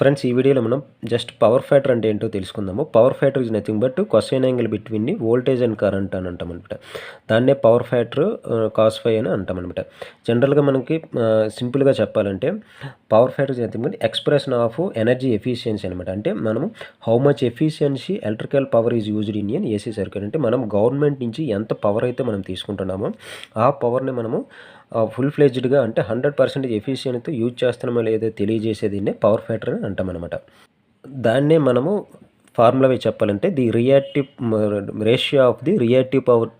Friends, ఈ వీడియోలో మనం జస్ట్ పవర్ ఫ్యాక్టర్ అంటే ఏంటో తెలుసుకుందాము. Power factor is nothing but cosine angle between the voltage and current అని అంటామనమాట. దాన్నే పవర్ ఫ్యాక్టర్ కాస్ ఫై అని అంటామనమాట. జనరల్గా మనకి సింపుల్గా చెప్పాలంటే power factor is nothing but expression of energy efficiency అనమాట. అంటే మనము how much efficiency electrical power is used in an AC circuit. అంటే మనం గవర్నమెంట్ నుంచి ఎంత పవర్ అయితే మనం తీసుకుంటున్నామో ఆ పవర్ని మనము ఫుల్ ఫ్లెడ్జ్డ్గా అంటే 100% ఎఫిషియన్సీతో యూజ్ చేస్తున్నామో లేదో తెలియజేసేది పవర్ ఫ్యాక్టర్ అని అంటామన్నమాట. దాన్నే మనము ఫార్ములా వేసి చెప్పాలంటే the reactive ratio of the reactive power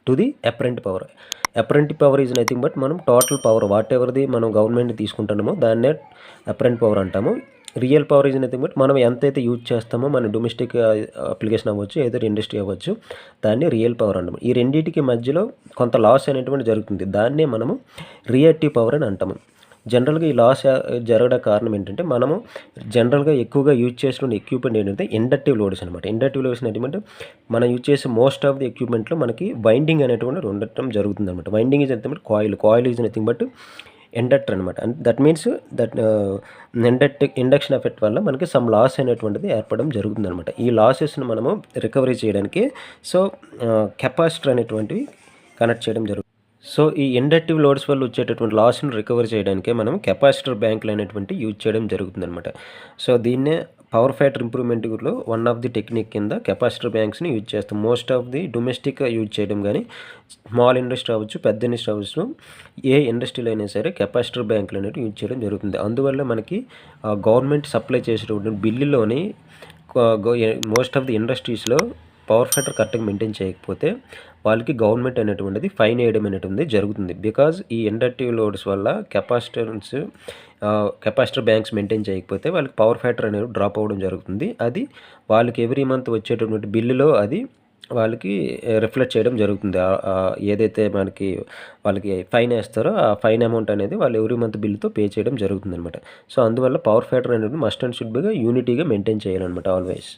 to the apparent power. Apparent power is nothing but మనం టోటల్ పవర్ వాట్ ఎవర్ది మనం గవర్నమెంట్ తీసుకుంటున్నామో దాన్నే అపరెంట్ పవర్ అంటాము. Real power is nothing but మనం ఎంతైతే యూజ్ చేస్తామో మన డొమెస్టిక్ అప్లికేషన్ అవ్వచ్చు, ఏదో ఇండస్ట్రీ అవ్వచ్చు, దాన్ని రియల్ పవర్ అంటాము. ఈ రెండింటికి మధ్యలో కొంత లాస్ అనేటువంటి జరుగుతుంది. దాన్నే మనము రియాక్టివ్ పవర్ అని అంటాము. జనరల్గా ఈ లాస్ జరగడం కారణం ఏంటంటే మనము జనరల్గా ఎక్కువగా యూజ్ చేసిన ఎక్విప్మెంట్ ఏంటంటే ఇండక్టివ్ లోడ్స్ అనమాట. ఇండక్టివ్ లోడ్స్ ఏంటంటే మనం యూజ్ చేసే మోస్ట్ ఆఫ్ ది ఎక్విప్మెంట్లో మనకి వైండింగ్ అనేటువంటి ఉండటం జరుగుతుంది అనమాట. Winding is nothing but coil is nothing but inductor అనమాట. And that means that induction effect వల్ల మనకి సమ్ లాస్ అనేటువంటిది ఏర్పడడం జరుగుతుంది అనమాట. ఈ లాసెస్ని మనము రికవరీ చేయడానికి కెపాసిటర్ అనేటువంటివి కనెక్ట్ చేయడం జరుగుతుంది. సో ఈ ఇండక్టివ్ లోడ్స్ వల్ల వచ్చేటటువంటి లాస్ని రికవర్ చేయడానికే మనం కెపాసిటర్ బ్యాంకులు అనేటువంటి యూజ్ చేయడం జరుగుతుందన్నమాట. సో దీన్నే పవర్ ఫ్యాక్టర్ ఇంప్రూవ్మెంట్లో వన్ ఆఫ్ ది టెక్నిక్ కింద కెపాసిటర్ బ్యాంక్స్ని యూజ్ చేస్తాం. Most of the domestic use చేయడం కానీ స్మాల్ ఇండస్ట్రీ అవ్వచ్చు, పెద్ద ఇండస్ట్రీ అవ్వచ్చు, ఏ ఇండస్ట్రీలో అయినా సరే కెపాసిటర్ బ్యాంకులు అనేవి యూజ్ చేయడం జరుగుతుంది. అందువల్ల మనకి గవర్నమెంట్ సప్లై చేసేటువంటి బిల్లులోని మోస్ట్ ఆఫ్ ది ఇండస్ట్రీస్లో పవర్ ఫ్యాక్టర్ కరెక్ట్గా మెయింటైన్ చేయకపోతే వాళ్ళకి గవర్నమెంట్ అనేటువంటిది ఫైన్ వేయడం అనేటువంటిది జరుగుతుంది. బికాజ్ ఈ ఇండక్టివ్ లోడ్స్ వల్ల కెపాసిటర్ బ్యాంక్స్ మెయింటైన్ చేయకపోతే వాళ్ళకి పవర్ ఫ్యాక్టర్ అనేది డ్రాప్ అవ్వడం జరుగుతుంది. అది వాళ్ళకి ఎవ్రీ మంత్ వచ్చేటటువంటి బిల్లులో అది వాళ్ళకి రిఫ్లెక్ట్ చేయడం జరుగుతుంది. ఏదైతే వాళ్ళకి ఫైన్ వేస్తారో ఆ ఫైన్ అమౌంట్ అనేది వాళ్ళు ఎవ్రీ మంత్ బిల్లుతో పే చేయడం జరుగుతుంది అనమాట. సో అందువల్ల పవర్ ఫ్యాక్టర్ అనేది మస్ట్ అండ్ షుడ్ బీగా యూనిటీగా మెయింటైన్ చేయాలన్నమాట ఆల్వేస్.